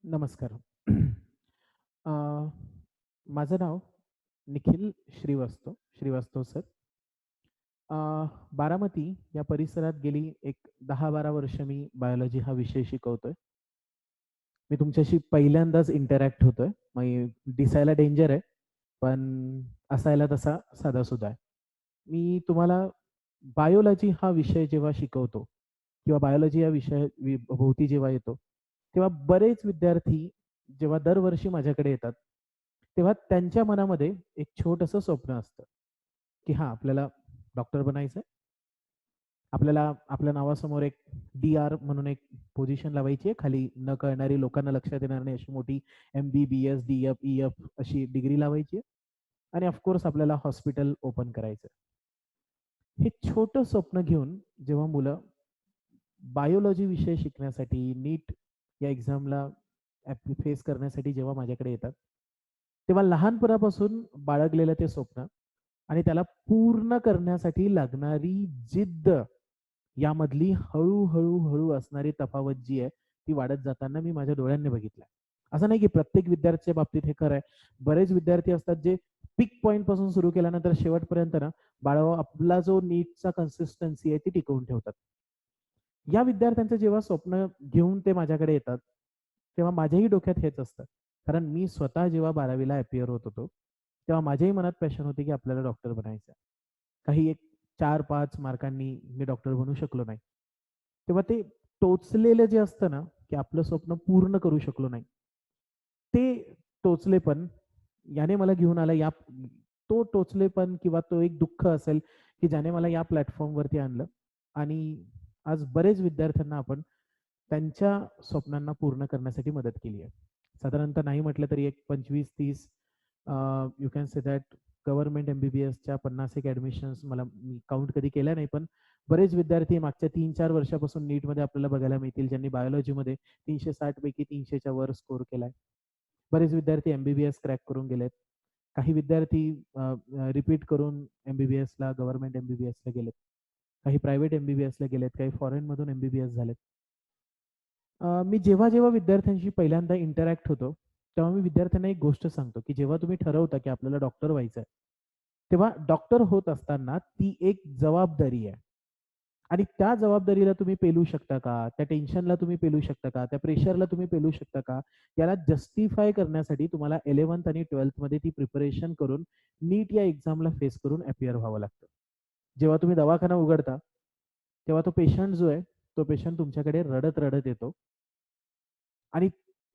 नमस्कार. अ, माझं नाव निखिल श्रीवास्तव सर. अ, बारामती या परिसरात गेली एक 10-12 वर्ष मी बायोलॉजी हा विषय शिकवतोय. मी तुमच्याशी पहिल्यांदाच इंटरॅक्ट होतोय. मग दिसायला डेंजर आहे, पण असायला तसा साधासुधा आहे. मी तुम्हाला बायोलॉजी हा विषय जेव्हा शिकवतो किंवा बायोलॉजी या भोवती जेव्हा येतो, तेव्हा बरेच विद्यार्थी जेव्हा दरवर्षी माझ्याकडे येतात, तेव्हा त्यांच्या मनामध्ये एक छोटंसं स्वप्न असतं, की हां, आपल्याला डॉक्टर बनायचंय. आपल्याला आपल्या नावासमोर एक डी-आर म्हणून एक पोझिशन लावायची आहे. खाली न कळणारी, लोकांना लक्षात येणार नाही अशी मोठी एम-बी-बी-एस, डी-एफ, ई-एफ अशी डिग्री लावायची आहे आणि ऑफकोर्स आपल्याला हॉस्पिटल ओपन करायचं. हे छोटं स्वप्न घेऊन जेव्हा मुलं बायोलॉजी विषय शिकण्यासाठी, नीट या एक्झामला फेस करण्यासाठी जेव्हा माझ्याकडे येतात, तेव्हा लहानपणापासून बाळगलेलं ते स्वप्न आणि त्याला पूर्ण करण्यासाठी लागणारी जिद्द, यामधली हळू असणारी तफावत जी आहे, ती वाढत जाताना मी माझ्या डोळ्यांनी बघितलं. असं नाही की प्रत्येक विद्यार्थ्याच्या बाबतीत हे खरं आहे. बरेच विद्यार्थी असतात जे पीक पॉइंट पासून सुरू केल्यानंतर शेवटपर्यंत ना बाळाओ आपला जो नीटचा कन्सिस्टन्सी आहे ती टिकवून ठेवतात. या विद्यार्थ्यांचं जेव्हा स्वप्न घेऊन ते माझ्याकडे येतात, तेव्हा माझ्याही डोक्यात हेच असतं. कारण मी स्वतः जेव्हा 12वीला अपियर होत होतो, तेव्हा माझ्याही मनात पॅशन होती की आपल्याला डॉक्टर बनायचं. काही एक 4-5 मार्कांनी मी डॉक्टर बनू शकलो नाही. तेव्हा ते टोचलेलं जे असतं ना, की आपलं स्वप्न पूर्ण करू शकलो नाही. ते टोचलेपण याने मला घेऊन आला तो टोचलेपण किंवा तो एक दुःख असेल, की ज्याने मला या प्लॅटफॉर्मवरती आणलं आणि आज बरेच विद्यार्थ्यांना आपण त्यांच्या स्वप्नांना पूर्ण करण्यासाठी मदत केली आहे. साधारणतः नाही म्हटलं तरी एक 25-30 you can say that government एम-बी-बी-एसच्या 50 एक ॲडमिशन्स मी काउंट कधी केल्या नाही, पण बरेच विद्यार्थी मागच्या 3-4 वर्षापासून नीटमध्ये आपल्याला बघायला मिळतील, ज्यांनी बायोलॉजीमध्ये 360 पैकी 300च्या वर स्कोर केलाय. बरेच विद्यार्थी एम-बी-बी-एस क्रॅक करून गेलेत. काही विद्यार्थी रिपीट करून एम-बी-बी-एसला, गव्हर्नमेंट एम-बी-बी-एसला गेलेत. काही प्रायव्हेट एम-बी-बी-एसला गेलेत, काही फॉरेनमधून एम-बी-बी-एस झालेत. मी जेव्हा पहिल्यांदा इंटरॅक्ट होतो, तेव्हा मी विद्यार्थ्यांना एक गोष्ट सांगतो, की जेव्हा तुम्ही ठरवता, की आपल्याला डॉक्टर व्हायचंय, तेव्हा डॉक्टर होत असताना ती एक जबाबदारी आहे. आणि त्या जबाबदारीला तुम्ही पेलू शकता का? त्या टेन्शनला तुम्ही पेलू शकता का? त्या प्रेशरला तुम्ही पेलू शकता का? याला जस्टिफाय करण्यासाठी तुम्हाला 11th आणि 12th मध्ये ती प्रिपरेशन करून नीट या एक्झामला फेस करून अपियर व्हावं लागतं. जेव्हा तुम्ही दवाखाना उघडता, तेव्हा तो पेशंट जो आहे, तो पेशंट तुमच्याकडे रडत येतो आणि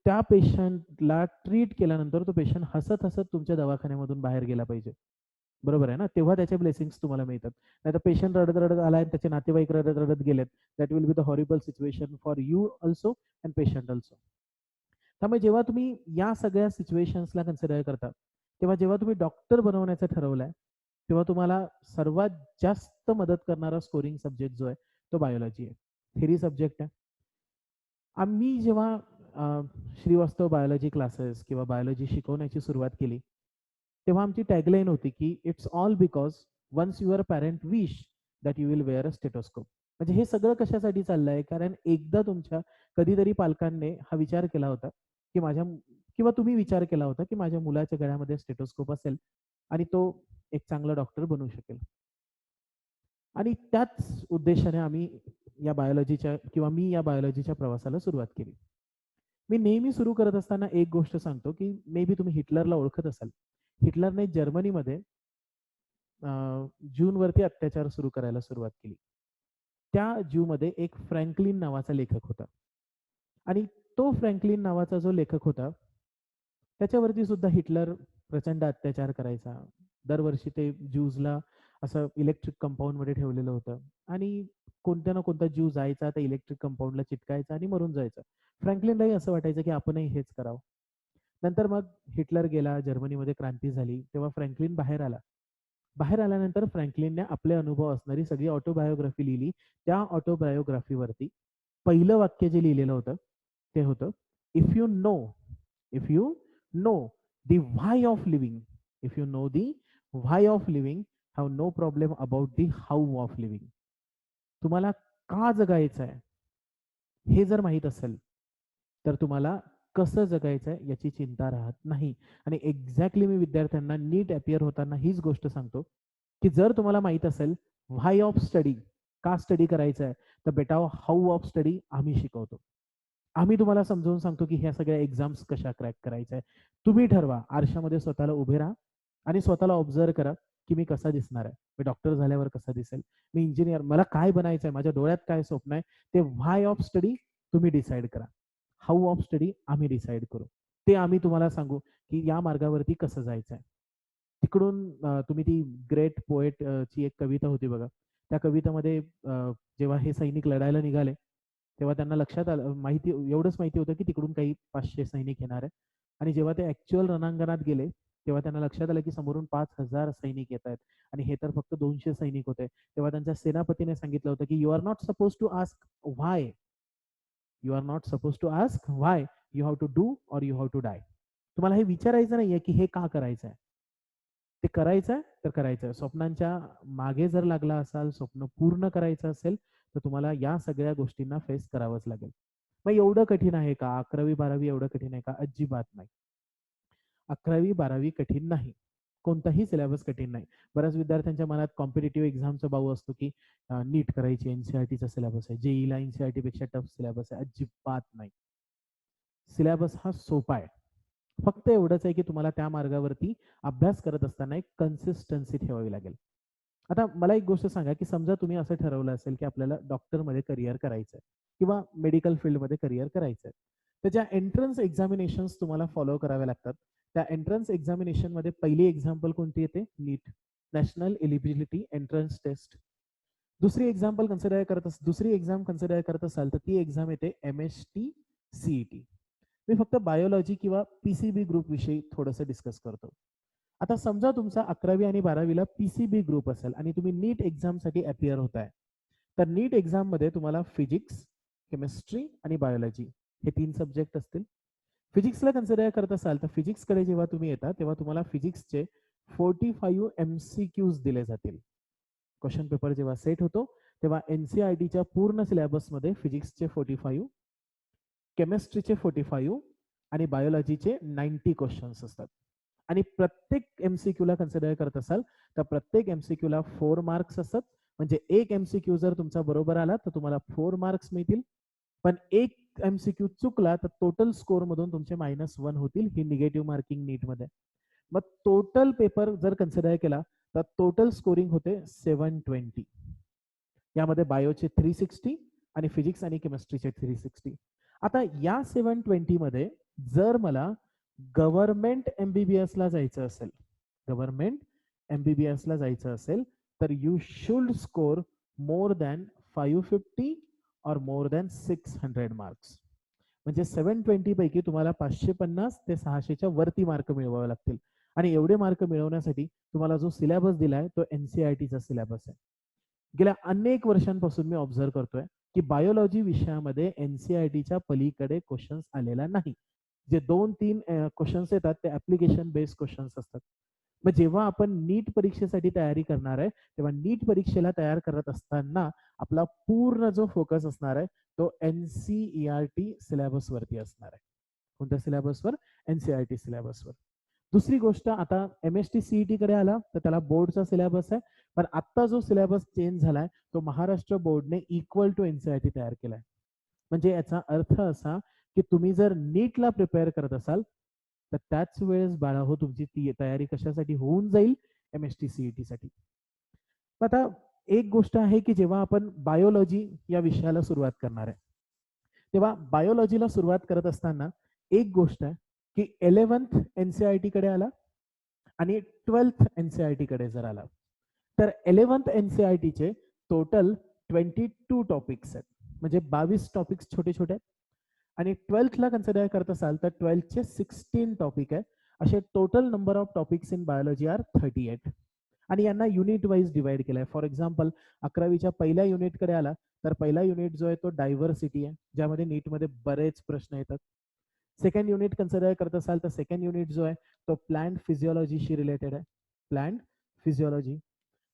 त्या पेशंटला ट्रीट केल्यानंतर तो पेशंट हसत तुमच्या दवाखान्यामधून बाहेर गेला पाहिजे. बरोबर आहे ना? तेव्हा त्याचे ब्लेसिंग्स तुम्हाला मिळतात. नाहीतर पेशंट रडत आला आणि त्याचे नातेवाईक रडत गेलेत. That will be the horrible situation for you also and patient also. त्यामुळे जेव्हा तुम्ही या सगळ्या सिच्युएशन्सला कन्सिडर करता, तेव्हा जेव्हा तुम्ही डॉक्टर बनवण्याचं ठरवलंय, तेव्हा तुम्हाला सर्वात जास्त मदत करणारा स्कोरिंग सब्जेक्ट जो आहे, तो बायोलॉजी आहे. थेरी सब्जेक्ट आहे. आम्ही जेव्हा श्रीवास्तव बायोलॉजी क्लासेस किंवा बायोलॉजी शिकवण्याची सुरुवात केली, तेव्हा आमची टॅगलाईन होती, की it's all because once your parent wish that you will wear a stethoscope. म्हणजे हे सगळं कशासाठी चाललंय? कारण एकदा तुमच्या कधीतरी पालकांनी हा विचार केला होता, की किंवा तुम्ही विचार केला होता, की माझ्या मुलाच्या गळ्यामध्ये स्टेटोस्कोप असेल आणि तो एक चांगला डॉक्टर बनू शकेल. आणि त्याच उद्देशाने मी या बायोलॉजीच्या प्रवासाला सुरुवात केली. मी नेहमी सुरू करत असताना एक गोष्ट सांगतो, की मे बी तुम्ही हिटलरला ओळखत असाल. हिटलरने जर्मनीमध्ये ज्यूंवरती अत्याचार सुरू करायला सुरुवात केली. त्या ज्यूमध्ये एक फ्रँकलिन नावाचा लेखक होता आणि तो फ्रँकलिन नावाचा जो लेखक होता, त्याच्यावरती सुद्धा हिटलर प्रचंड अत्याचार करायचा. दरवर्षी ते ज्यूजला असं इलेक्ट्रिक कंपाऊंडमध्ये ठेवलेलं होतं आणि कोणत्या ना कोणता ज्यू जायचा, त्या इलेक्ट्रिक कंपाऊंडला चिटकायचा आणि मरून जायचा. फ्रँकलिनलाही असं वाटायचं, की आपणही हेच करावं. नंतर मग हिटलर गेला, जर्मनीमध्ये क्रांती झाली, तेव्हा फ्रँकलिन बाहेर आला. बाहेर आल्यानंतर फ्रँकलिनने आपले अनुभव असणारी सगळी ऑटोबायोग्राफी लिहिली. त्या ऑटोबायोग्राफीवरती पहिलं वाक्य जे लिहिलेलं होतं, ते होतं, "if you know if you know the why of living, if you know the why of living, have no problem about the how of living." तुम्हाला का जगायचं आहे, हे जर माहीत असेल, तर तुम्हाला कसं जगायचं आहे याची चिंता राहत नाही. आणि एक्झॅक्टली मी विद्यार्थ्यांना नीट अपियर होताना हीच गोष्ट सांगतो, की जर तुम्हाला माहीत असेल व्हाय ऑफ स्टडी, का स्टडी करायचं आहे, तर बेटा हाऊ ऑफ स्टडी आम्ही शिकवतो. आम्ही तुम्हाला समजावून सांगतो, की ह्या सगळ्या एक्झाम्स कशा क्रॅक करायच्या आहे. तुम्ही ठरवा. आरशामध्ये स्वतःला उभे राहा आणि स्वतःला ऑब्झर्व्ह करा, की मी कसा दिसणार आहे. मी डॉक्टर झाल्यावर कसा दिसेल, मी इंजिनियर, मला काय बनायचं आहे, माझ्या डोळ्यात काय स्वप्न आहे. ते व्हाय ऑफ स्टडी तुम्ही डिसाईड करा. हाऊ ऑफ स्टडी आम्ही डिसाईड करू. ते आम्ही तुम्हाला सांगू, की या मार्गावरती कसं जायचं आहे. तिकडून तुम्ही ती ग्रेट पोएट ची एक कविता होती बघा. त्या कवितेमध्ये जेव्हा हे सैनिक लढायला निघाले, तेव्हा त्यांना लक्षात आलं, माहिती एवढंच माहिती होतं, की तिकडून काही 500 सैनिक येणार आहे. आणि जेव्हा ते ॲक्चुअल रणांगणात गेले, तेव्हा त्यांना लक्षात आलं, की समोरून 5,000 सैनिक येत आहेत आणि हे तर फक्त 200 सैनिक होते. तेव्हा त्यांच्या सेनापतीने सांगितलं होतं, की "you are not supposed to ask why. You are not supposed to ask why. You have to do or you have to die." तुम्हाला हे विचारायचं नाहीये, की हे का करायचं आहे. ते करायचं आहे तर करायचं आहे. स्वप्नांच्या मागे जर लागला असाल, स्वप्न पूर्ण करायचं असेल, तर तुम्हाला या सगळ्या गोष्टींना फेस करावंच लागेल. मग एवढं कठीण आहे का? 11वी-12वी एवढं कठीण आहे का? अजिबात नाही. 11वी-12वी कठीण नाही. कोणताही सिलेबस कठीण नाही. बऱ्याच विद्यार्थ्यांच्या मनात कॉम्पिटिटिव्ह एक्झामचा बाऊ असतो, की नीट करायची, एन-सी-आर-टीचा सिलेबस आहे. जेईला एन-सी-आर-टीपेक्षा टफ सिलेबस आहे. अजिबात नाही. सिलेबस हा सोपा आहे. फक्त एवढंच आहे, की तुम्हाला त्या मार्गावरती अभ्यास करत असताना एक कन्सिस्टन्सी ठेवावी लागेल. आता मला एक गोष्ट सांगा, की समजा तुम्ही असं ठरवलं असेल, की आपल्याला डॉक्टरमध्ये करियर करायचं आहे किंवा मेडिकल फील्डमध्ये करियर करायचं आहे. तर ज्या एंट्रन्स एक्झामिनेशन्स तुम्हाला फॉलो कराव्या लागतात, त्या एंट्रन्स एक्झामिनेशनमध्ये पहिली एक्झाम्पल कोणती येते? नीट, नॅशनल एलिजिबिलिटी एंट्रन्स टेस्ट. दुसरी एक्झाम कन्सिडर करत असाल, तर ती एक्झाम येते MST CET. मी फक्त बायोलॉजी किंवा PCB ग्रुप विषयी थोडंसं डिस्कस करतो. आता समजा तुमचा 11वी आणि 12वीला PCB ग्रुप असेल आणि तुम्ही नीट एक्झामसाठी अपियर होताय. तर नीट एक्झाममध्ये तुम्हाला फिजिक्स, केमिस्ट्री आणि बायोलॉजी हे 3 सब्जेक्ट असतील. फिजिक्सला कन्सिडर करत असाल, तर फिजिक्सकडे जेव्हा तुम्ही येता, तेव्हा तुम्हाला फिजिक्सचे 45 MCQs दिले जातील. क्वेश्चन पेपर जेव्हा सेट होतो, तेव्हा NCERTच्या पूर्ण सिलेबसमध्ये फिजिक्सचे 45, केमिस्ट्रीचे 45 आणि बायोलॉजीचे 90 क्वेश्चन्स असतात. आणि प्रत्येक MCQला कन्सिडर करत असाल, तर प्रत्येक MCQला 4 मार्क्स असतात. म्हणजे एक MCQ जर तुमचा बरोबर आला, तर तुम्हाला 4 मार्क्स मिळतील. पण एक MCQ चुकला, तर टोटल स्कोर मधून तुमचे -1 होतील. ही निगेटिव्ह मार्किंग नीटमध्ये. मग टोटल पेपर जर कन्सिडर केला, तर टोटल स्कोरिंग होते 720. यामध्ये बायोचे 360 आणि फिजिक्स आणि केमिस्ट्रीचे 360. आता या 720 मध्ये जर मला गव्हर्नमेंट MBBS ला जायचं असेल, गव्हर्नमेंट MBBS ला जायचं असेल, तर you should score more than 550 और मोर दॅन 600 मार्क्स. म्हणजे 720 पैकी तुम्हाला 550 ते 600च्या वरती मार्क मिळवावे लागतील. आणि एवढे मार्क मिळवण्यासाठी तुम्हाला जो सिलेबस दिलाय, तो NCERTचा सिलेबस आहे. गेल्या अनेक वर्षांपासून मी ऑब्झर्व करतोय, की बायोलॉजी विषयामध्ये NCERTच्या पलीकडे क्वेश्चन्स आलेला नाही. जे 2-3 क्वेश्चन्स येतात, ते ऍप्लिकेशन बेस्ड क्वेश्चन्स असतात. मग जेव्हा आपण नीट परीक्षेसाठी तयारी करणार आहे, तेव्हा नीट परीक्षेला तयार करत असताना आपला पूर्ण जो फोकस असणार आहे, तो NCERT सिलेबसवरती असणार आहे. कोणत्या सिलेबसवर? NCERT सिलेबसवर. दुसरी गोष्ट, आता MST CET कडे आला, तर त्याला बोर्डचा सिलेबस आहे. पण आता जो सिलेबस चेंज झालाय, तो महाराष्ट्र बोर्डने इक्वल टू NCERT तयार केलाय. म्हणजे याचा अर्थ असा, की तुम्ही जर नीटला प्रिपेअर करत असाल, तर त्याच वेळेस बाळाहो तुमची ती तयारी कशासाठी होऊन जाईल? MST CET साठी. आता एक गोष्ट आहे, की जेव्हा आपण बायोलॉजी या विषयाला सुरुवात करणार आहे, तेव्हा बायोलॉजीला सुरुवात करत असताना एक गोष्ट आहे, की 11th NCERT कडे आला आणि 12th NCERT कडे जर आला, तर 11th NCERT चे टोटल 22 टॉपिक्स आहेत. म्हणजे 22 टॉपिक्स छोटे छोटे आहेत. आणि 12thला कन्सिडर करत असाल, तर 12चे 16 टॉपिक आहे. असे total number of topics in biology are 38. आणि यांना युनिट वाईज डिवाइड केलाय. फॉर एक्झाम्पल, 11वीच्या पहिल्या युनिटकडे आला, तर पहिला युनिट जो आहे तो डायव्हर्सिटी आहे, ज्यामध्ये नीटमध्ये बरेच प्रश्न येतात. सेकंड युनिट कन्सिडर करत असाल, तर सेकंड युनिट जो आहे तो प्लांट फिजिओलॉजीशी रिलेटेड आहे. Plant physiology.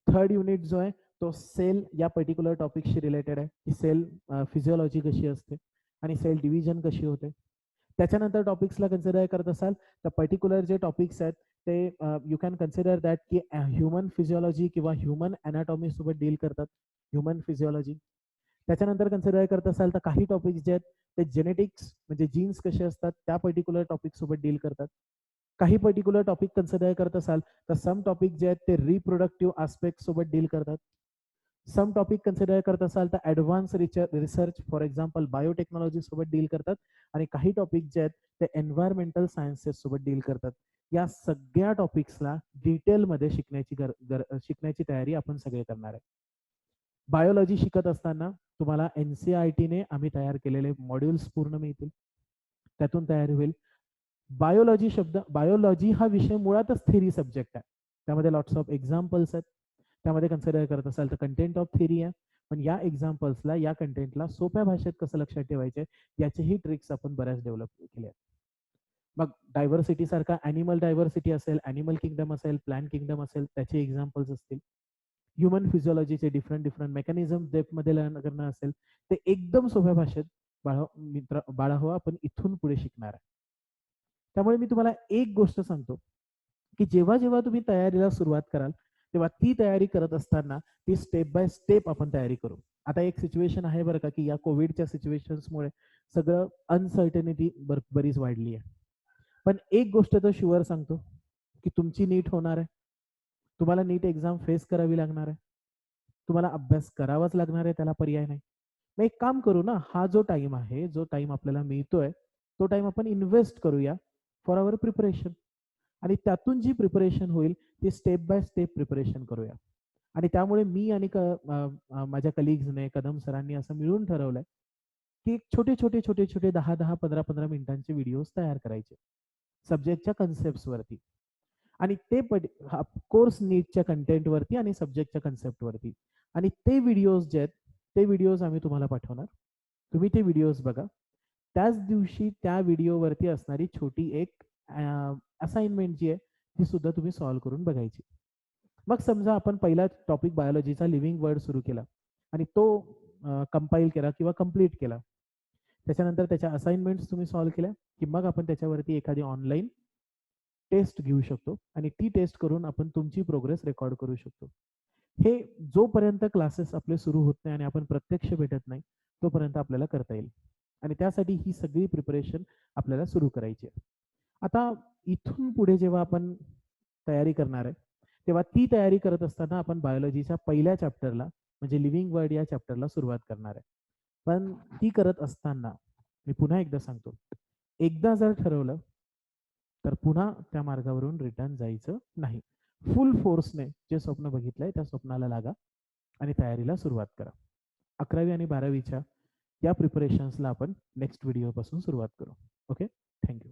थर्ड युनिट जो आहे तो सेल या पर्टिक्युलर टॉपिकशी रिलेटेड आहे, की सेल फिजिओलॉजी कशी असते आणि सेल डिव्हिजन कशी होते. त्याच्यानंतर टॉपिक्सला कन्सिडर करत असाल तर पर्टिक्युलर जे टॉपिक्स आहेत ते यू कॅन कन्सिडर दॅट की ह्युमन फिजिओलॉजी किंवा ह्युमन अॅनाटॉमी सोबत डील करतात, ह्युमन फिजिओलॉजी. त्याच्यानंतर कन्सिडर करत असाल तर काही टॉपिक्स जे आहेत ते जेनेटिक्स म्हणजे जीन्स कसे असतात त्या पर्टिक्युलर टॉपिक सोबत डील करतात. काही पर्टिक्युलर टॉपिक कन्सिडर करत असाल तर सम टॉपिक जे आहेत ते रिप्रोडक्टिव्ह आस्पेक्ट सोबत डील करतात. सम टॉपिक कन्सिडर करत असाल तर advance research for example biotechnology सोबत डील करतात. आणि काही टॉपिक जे आहेत ते एन्व्हायरमेंटल सायन्सेस सोबत डील करतात. या सगळ्या टॉपिक्सला डिटेलमध्ये शिकण्याची तयारी आपण सगळे करणार आहे. बायोलॉजी शिकत असताना तुम्हाला NCERTने आम्ही तयार केलेले मॉड्यूल्स पूर्ण मिळतील, त्यातून तयारी होईल. बायोलॉजी हा विषय मुळातच थेरी सब्जेक्ट आहे. त्यामध्ये लॉट्स ऑफ एक्झाम्पल्स आहेत. त्यामध्ये कन्सिडर करत असाल तर कंटेंट ऑफ थेरी आहे. पण या एक्झाम्पल्सला, या कंटेंटला सोप्या भाषेत कसं लक्षात ठेवायचे याचेही ट्रिक्स आपण बऱ्याच डेव्हलप केले आहेत. मग डायव्हर्सिटी सारखा ॲनिमल डायव्हर्सिटी असेल, ॲनिमल किंगडम असेल, प्लॅन्ट किंगडम असेल, त्याचे एक्झाम्पल्स असतील. ह्युमन फिजिओलॉजीचे डिफरंट मेकॅनिझम डेप्थमध्ये लर्न करणं असेल, ते एकदम सोप्या भाषेत बाळाहो आपण इथून पुढे शिकणार आहे. त्यामुळे मी तुम्हाला एक गोष्ट सांगतो की जेव्हा जेव्हा तुम्ही तयारीला सुरुवात कराल तेव्हा ती तयारी करत असताना ती स्टेप बाय स्टेप आपण तयारी करू. आता एक सिच्युएशन आहे बरं का की या कोविडच्या सिच्युएशन्समुळे सगळं अनसर्टनिटी बरीच वाढली आहे. पण एक गोष्ट तर शुअर सांगतो की तुमची नीट होणार आहे. तुम्हाला नीट एक्झाम फेस करावी लागणार आहे. तुम्हाला अभ्यास करावाच लागणार आहे, त्याला पर्याय नाही. मग एक काम करू ना, हा जो टाइम आहे, जो टाइम आपल्याला मिळतोय तो टाइम आपण इन्व्हेस्ट करूया फॉर अवर प्रिपरेशन. आणि त्यातून जी प्रिपरेशन होईल ती स्टेप बाय स्टेप प्रिपरेशन करूया. आणि त्यामुळे मी आणि माझ्या कलिग्सने, कदम सरांनी असं मिळून ठरवलंय की छोटे 10-10, 15-15 मिनिटांचे व्हिडिओज तयार करायचे सब्जेक्टच्या कन्सेप्ट्सवरती. आणि ते कोर्स नीटच्या कंटेंटवरती आणि सब्जेक्टच्या कन्सेप्टवरती. आणि ते व्हिडिओज जे आहेत ते व्हिडिओज आम्ही तुम्हाला पाठवणार. तुम्ही ते व्हिडिओज बघा. त्याच दिवशी त्या व्हिडिओवरती असणारी छोटी एक असाइनमेंट जी आहे ती सुद्धा तुम्ही सॉल्व्ह करून बघायची. मग समजा आपण पहिला टॉपिक बायोलॉजीचा लिव्हिंग वर्ड सुरू केला आणि तो कंपाईल केला किंवा कम्प्लीट केला. त्याच्यानंतर त्याच्या असाइनमेंट्स तुम्ही सॉल्व्ह केल्या की मग आपण त्याच्यावरती एखादी ऑनलाईन टेस्ट घेऊ शकतो आणि ती टेस्ट करून आपण तुमची प्रोग्रेस रेकॉर्ड करू शकतो. हे जोपर्यंत क्लासेस आपले सुरू होत नाही आणि आपण प्रत्यक्ष भेटत नाही तोपर्यंत आपल्याला करता येईल. आणि त्यासाठी ही सगळी प्रिपरेशन आपल्याला सुरू करायची आहे. आता इथून पुढे जेव्हा आपण तयारी करणार आहे तेव्हा ती तयारी करत असताना आपण बायोलॉजीच्या पहिल्या चॅप्टरला म्हणजे लिव्हिंग वर्ड या चॅप्टरला सुरुवात करणार आहे. पण ती करत असताना मी पुन्हा एकदा सांगतो, एकदा जर ठरवलं तर पुन्हा त्या मार्गावरून रिटर्न जायचं नाही. फुल फोर्सने जे स्वप्न बघितलंय त्या स्वप्नाला लागा आणि तयारीला सुरुवात करा. 11वी आणि 12वीच्या या प्रिपरेशन्सला आपण नेक्स्ट व्हिडिओपासून सुरुवात करू. Okay, thank you.